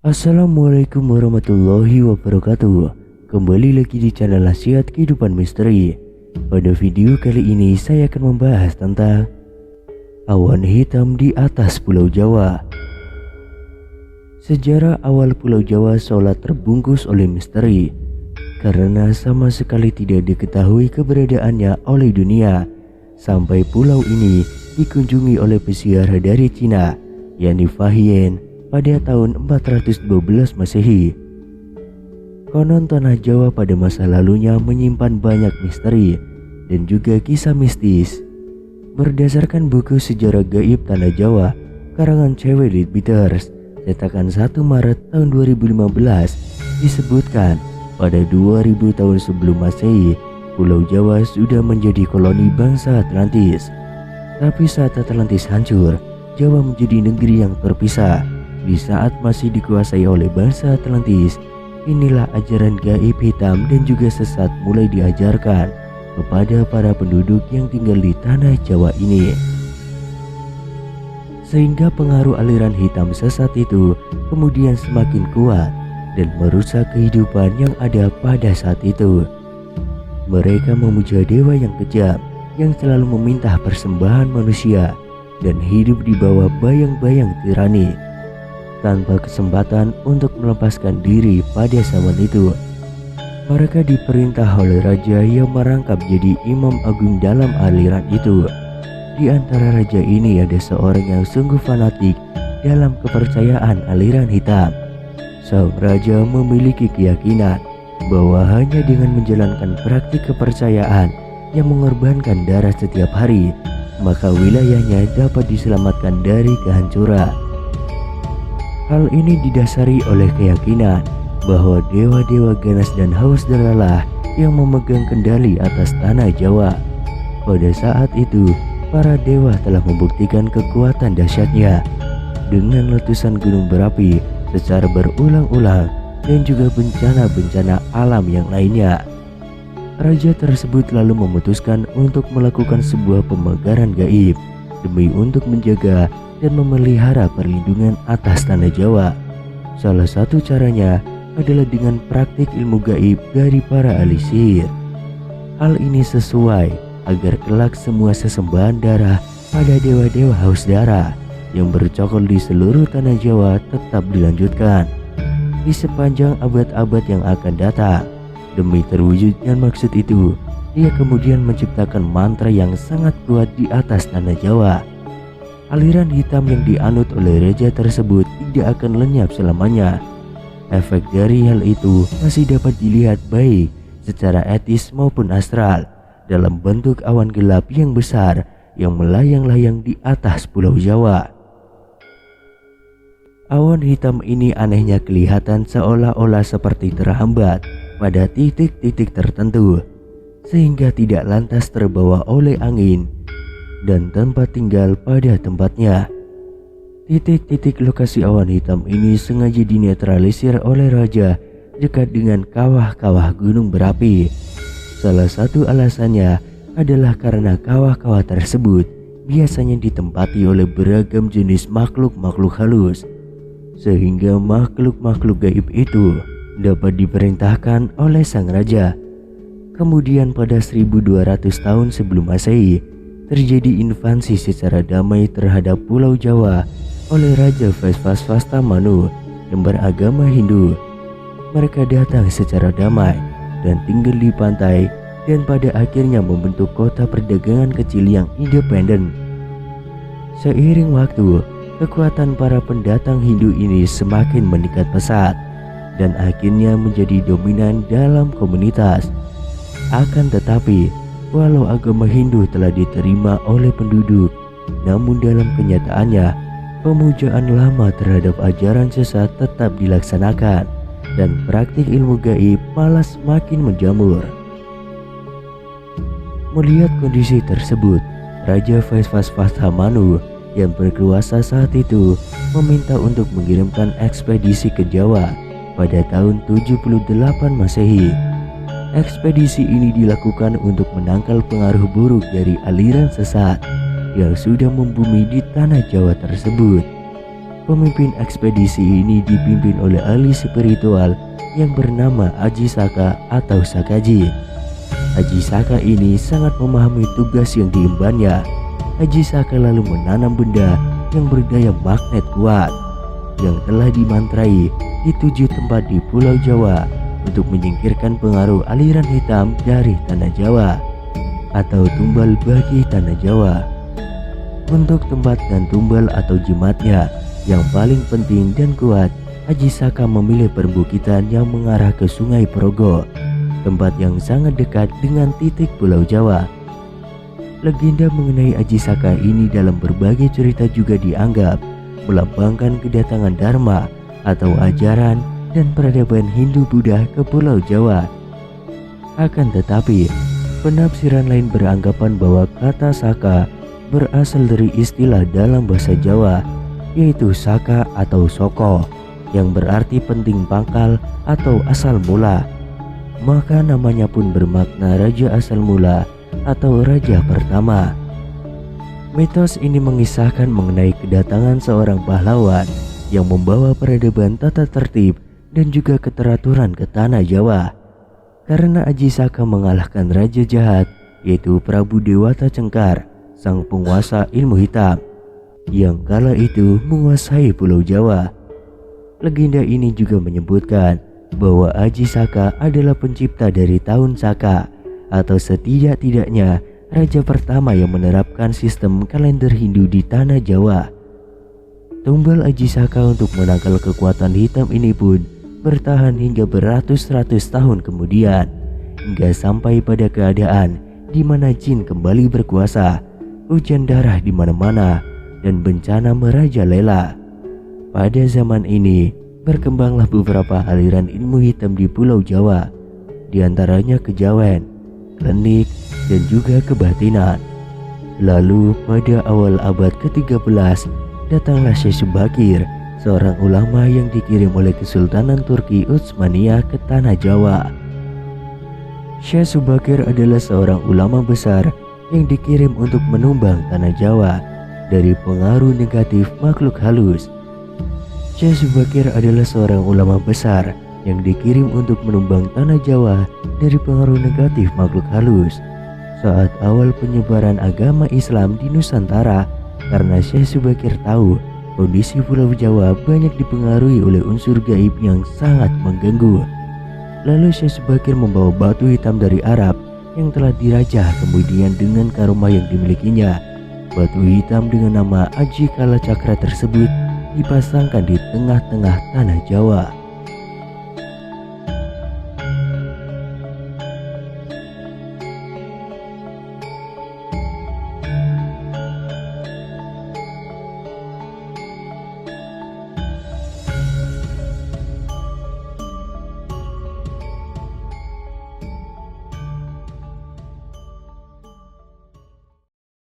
Assalamualaikum warahmatullahi wabarakatuh. Kembali lagi di channel Nasihat Kehidupan Misteri. Pada video kali ini saya akan membahas tentang awan hitam di atas Pulau Jawa. Sejarah awal Pulau Jawa seolah terbungkus oleh misteri karena sama sekali tidak diketahui keberadaannya oleh dunia sampai pulau ini dikunjungi oleh pesiar dari Cina, yakni Fahian, pada tahun 412 Masehi. Konon tanah Jawa pada masa lalunya menyimpan banyak misteri dan juga kisah mistis. Berdasarkan buku Sejarah Gaib Tanah Jawa karangan C.W. Leadbeater cetakan 1 Maret tahun 2015, disebutkan pada 2000 tahun sebelum Masehi Pulau Jawa sudah menjadi koloni bangsa Atlantis. Tapi saat Atlantis hancur, Jawa menjadi negeri yang terpisah. Di saat masih dikuasai oleh bangsa Atlantis, inilah ajaran gaib hitam dan juga sesat mulai diajarkan kepada para penduduk yang tinggal di tanah Jawa ini. Sehingga pengaruh aliran hitam sesat itu kemudian semakin kuat dan merusak kehidupan yang ada pada saat itu. Mereka memuja dewa yang kejam yang selalu meminta persembahan manusia dan hidup di bawah bayang-bayang tirani, tanpa kesempatan untuk melepaskan diri pada zaman itu. Mereka diperintah oleh raja yang merangkap jadi imam agung dalam aliran itu. Di antara raja ini ada seorang yang sungguh fanatik dalam kepercayaan aliran hitam. Sang raja memiliki keyakinan bahwa hanya dengan menjalankan praktik kepercayaan yang mengorbankan darah setiap hari, maka wilayahnya dapat diselamatkan dari kehancuran. Hal ini didasari oleh keyakinan bahwa dewa-dewa ganas dan haus darahlah yang memegang kendali atas tanah Jawa. Pada saat itu, para dewa telah membuktikan kekuatan dahsyatnya dengan letusan gunung berapi secara berulang-ulang dan juga bencana-bencana alam yang lainnya. Raja tersebut lalu memutuskan untuk melakukan sebuah pemagaran gaib demi untuk menjaga dan memelihara perlindungan atas tanah Jawa. Salah satu caranya adalah dengan praktik ilmu gaib dari para ahli sihir. Hal ini sesuai agar kelak semua sesembahan darah pada dewa-dewa haus darah yang bercokol di seluruh tanah Jawa tetap dilanjutkan di sepanjang abad-abad yang akan datang. Demi terwujudnya maksud itu, ia kemudian menciptakan mantra yang sangat kuat di atas tanah Jawa. Aliran hitam yang dianut oleh raja tersebut tidak akan lenyap selamanya. Efek dari hal itu masih dapat dilihat baik secara etis maupun astral dalam bentuk awan gelap yang besar yang melayang-layang di atas Pulau Jawa. Awan hitam ini anehnya kelihatan seolah-olah seperti terhambat pada titik-titik tertentu, sehingga tidak lantas terbawa oleh angin dan tempat tinggal pada tempatnya. Titik-titik lokasi awan hitam ini sengaja dinetralisir oleh raja dekat dengan kawah-kawah gunung berapi. Salah satu alasannya adalah karena kawah-kawah tersebut biasanya ditempati oleh beragam jenis makhluk-makhluk halus, sehingga makhluk-makhluk gaib itu dapat diperintahkan oleh sang raja. Kemudian pada 1200 tahun sebelum Masehi terjadi invasi secara damai terhadap Pulau Jawa oleh Raja Vasvasvastamanu yang beragama Hindu. Mereka datang secara damai dan tinggal di pantai dan pada akhirnya membentuk kota perdagangan kecil yang independen. Seiring waktu, kekuatan para pendatang Hindu ini semakin meningkat pesat dan akhirnya menjadi dominan dalam komunitas. Akan tetapi, walau agama Hindu telah diterima oleh penduduk, namun dalam kenyataannya, pemujaan lama terhadap ajaran sesat tetap dilaksanakan dan praktik ilmu gaib malah semakin menjamur. Melihat kondisi tersebut, Raja Vasvasvastamanu yang berkuasa saat itu meminta untuk mengirimkan ekspedisi ke Jawa pada tahun 78 Masehi. Ekspedisi ini dilakukan untuk menangkal pengaruh buruk dari aliran sesat yang sudah membumi di tanah Jawa tersebut. Pemimpin ekspedisi ini dipimpin oleh ahli spiritual yang bernama Haji Saka atau Sakaji. Haji Saka ini sangat memahami tugas yang diembannya. Haji Saka lalu menanam benda yang berdaya magnet kuat yang telah dimantrai di 7 tempat di Pulau Jawa untuk menyingkirkan pengaruh aliran hitam dari tanah Jawa atau tumbal bagi tanah Jawa. Untuk tempat dan tumbal atau jimatnya yang paling penting dan kuat, Haji Saka memilih perbukitan yang mengarah ke Sungai Progo, tempat yang sangat dekat dengan titik Pulau Jawa. Legenda mengenai Haji Saka ini dalam berbagai cerita juga dianggap melambangkan kedatangan Dharma atau ajaran dan peradaban Hindu-Buddha ke Pulau Jawa. Akan tetapi, penafsiran lain beranggapan bahwa kata Saka berasal dari istilah dalam bahasa Jawa, yaitu Saka atau Soko, yang berarti penting pangkal atau asal mula. Maka namanya pun bermakna raja asal mula atau raja pertama. Mitos ini mengisahkan mengenai kedatangan seorang pahlawan yang membawa peradaban tata tertib dan juga keteraturan ke tanah Jawa. Karena Haji Saka mengalahkan raja jahat, yaitu Prabu Dewata Cengkar, sang penguasa ilmu hitam yang kala itu menguasai Pulau Jawa. Legenda ini juga menyebutkan bahwa Haji Saka adalah pencipta dari tahun Saka, atau setidak-tidaknya raja pertama yang menerapkan sistem kalender Hindu di tanah Jawa. Tumbal Haji Saka untuk menangkal kekuatan hitam ini pun bertahan hingga beratus-ratus tahun kemudian, hingga sampai pada keadaan di mana jin kembali berkuasa, hujan darah di mana-mana, dan bencana merajalela. Pada zaman ini, berkembanglah beberapa aliran ilmu hitam di Pulau Jawa, diantaranya kejawen, klenik, dan juga kebatinan. Lalu pada awal abad ke-13, datanglah Syekh Subakir, seorang ulama yang dikirim oleh Kesultanan Turki Utsmaniyah ke tanah Jawa. Syekh Subakir adalah seorang ulama besar yang dikirim untuk menumbang tanah Jawa dari pengaruh negatif makhluk halus. Syekh Subakir adalah seorang ulama besar yang dikirim untuk menumbang tanah Jawa dari pengaruh negatif makhluk halus saat awal penyebaran agama Islam di Nusantara, karena Syekh Subakir tahu kondisi Pulau Jawa banyak dipengaruhi oleh unsur gaib yang sangat mengganggu. Lalu Syekh Subakir membawa batu hitam dari Arab yang telah dirajah, kemudian dengan karomah yang dimilikinya, batu hitam dengan nama Aji Kala Cakra tersebut dipasangkan di tengah-tengah tanah Jawa.